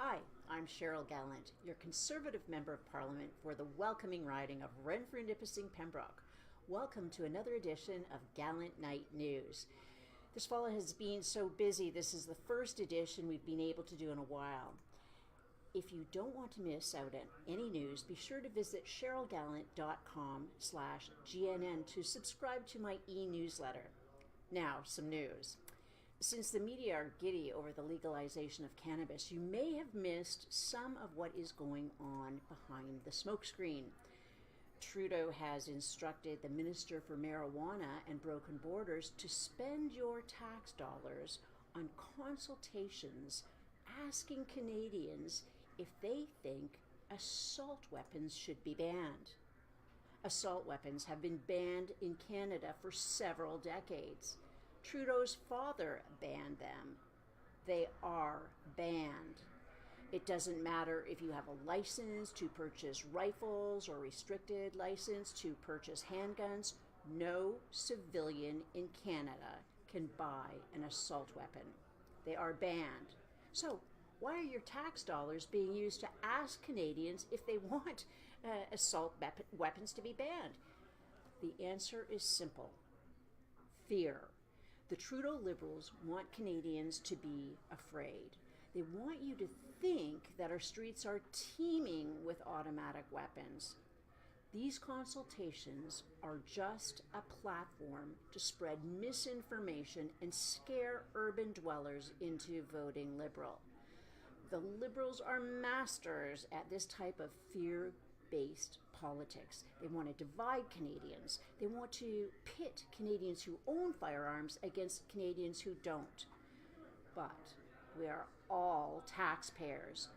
Hi, I'm Cheryl Gallant, your Conservative Member of Parliament for the welcoming riding of Renfrew-Nipissing-Pembroke. Welcome to another edition of Gallant Night News. This fall has been so busy, this is the first edition we've been able to do in a while. If you don't want to miss out on any news, be sure to visit cherylgallant.com/GNN to subscribe to my e-newsletter. Now, some news. Since the media are giddy over the legalization of cannabis, you may have missed some of what is going on behind the smokescreen. Trudeau has instructed the Minister for Marijuana and Broken Borders to spend your tax dollars on consultations asking Canadians if they think assault weapons should be banned. Assault weapons have been banned in Canada for several decades. Trudeau's father banned them. They are banned. It doesn't matter if you have a license to purchase rifles or restricted license to purchase handguns. No civilian in Canada can buy an assault weapon. They are banned. So why are your tax dollars being used to ask Canadians if they want assault weapons to be banned? The answer is simple: fear. The Trudeau Liberals want Canadians to be afraid. They want you to think that our streets are teeming with automatic weapons. These consultations are just a platform to spread misinformation and scare urban dwellers into voting Liberal. The Liberals are masters at this type of fear-based politics. They want to divide Canadians. They want to pit Canadians who own firearms against Canadians who don't. But we are all taxpayers.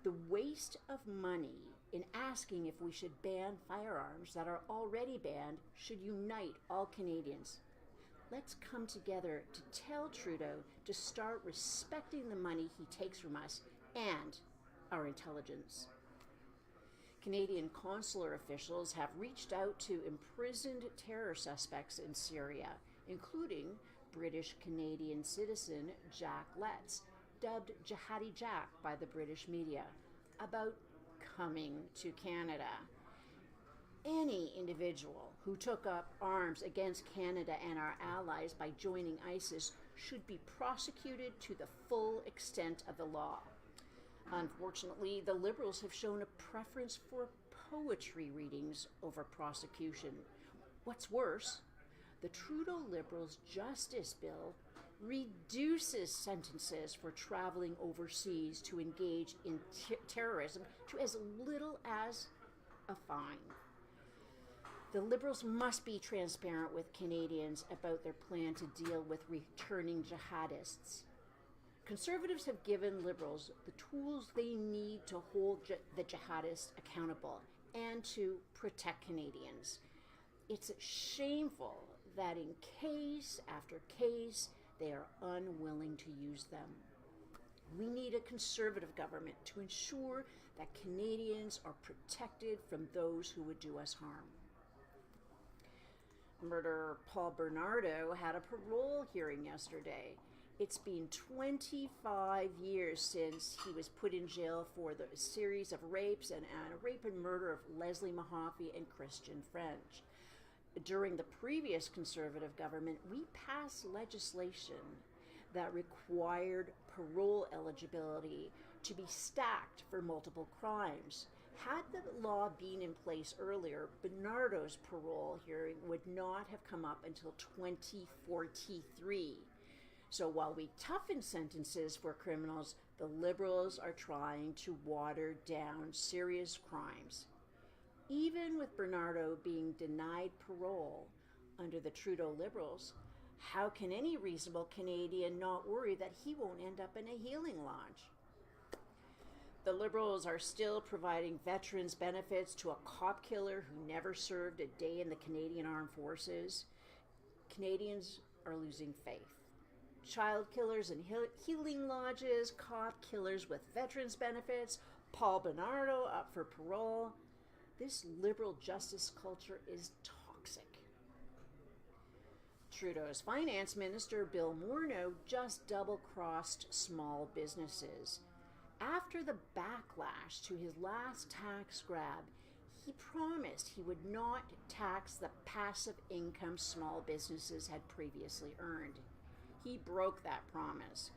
The waste of money in asking if we should ban firearms that are already banned should unite all Canadians. Let's come together to tell Trudeau to start respecting the money he takes from us and our intelligence. Canadian consular officials have reached out to imprisoned terror suspects in Syria, including British-Canadian citizen Jack Letts, dubbed Jihadi Jack by the British media, about coming to Canada. Any individual who took up arms against Canada and our allies by joining ISIS should be prosecuted to the full extent of the law. Unfortunately, the Liberals have shown a preference for poetry readings over prosecution. What's worse, the Trudeau Liberals' Justice Bill reduces sentences for traveling overseas to engage in terrorism to as little as a fine. The Liberals must be transparent with Canadians about their plan to deal with returning jihadists. Conservatives have given Liberals the tools they need to hold the jihadists accountable and to protect Canadians. It's shameful that in case after case, they are unwilling to use them. We need a Conservative government to ensure that Canadians are protected from those who would do us harm. Murderer Paul Bernardo had a parole hearing yesterday. It's been 25 years since he was put in jail for the series of rapes and a rape and murder of Leslie Mahaffey and Christian French. During the previous Conservative government, we passed legislation that required parole eligibility to be stacked for multiple crimes. Had the law been in place earlier, Bernardo's parole hearing would not have come up until 2043. So while we toughen sentences for criminals, the Liberals are trying to water down serious crimes. Even with Bernardo being denied parole under the Trudeau Liberals, how can any reasonable Canadian not worry that he won't end up in a healing lodge? The Liberals are still providing veterans benefits to a cop killer who never served a day in the Canadian Armed Forces. Canadians are losing faith. Child killers in healing lodges, cop killers with veterans benefits, Paul Bernardo up for parole. This Liberal justice culture is toxic. Trudeau's finance minister, Bill Morneau, just double-crossed small businesses. After the backlash to his last tax grab, he promised he would not tax the passive income small businesses had previously earned. He broke that promise.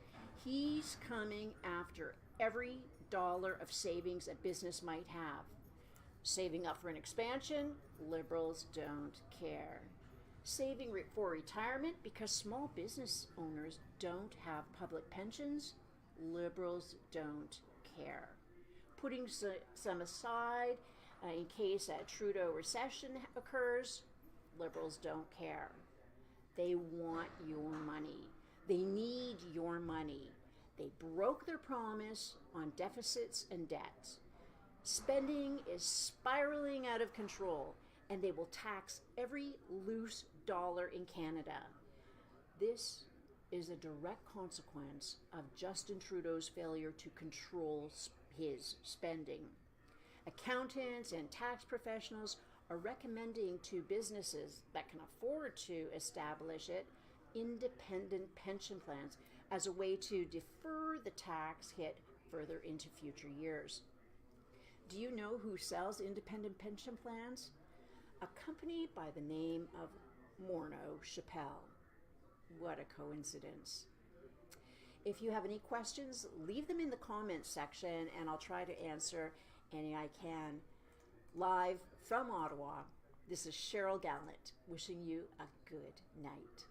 He's coming after every dollar of savings a business might have. Saving up for an expansion, Liberals don't care. Saving for retirement because small business owners don't have public pensions, Liberals don't care. Putting some aside in case a Trudeau recession occurs, Liberals don't care. They want your money. They need your money. They broke their promise on deficits and debts. Spending is spiraling out of control, and they will tax every loose dollar in Canada. This is a direct consequence of Justin Trudeau's failure to control his spending. Accountants and tax professionals are recommending to businesses that can afford to establish it independent pension plans as a way to defer the tax hit further into future years. Do you know who sells independent pension plans? A company by the name of Morneau. What a coincidence. If you have any questions, leave them in the comments section and I'll try to answer any I can. Live from Ottawa, this is Cheryl Gallant wishing you a good night.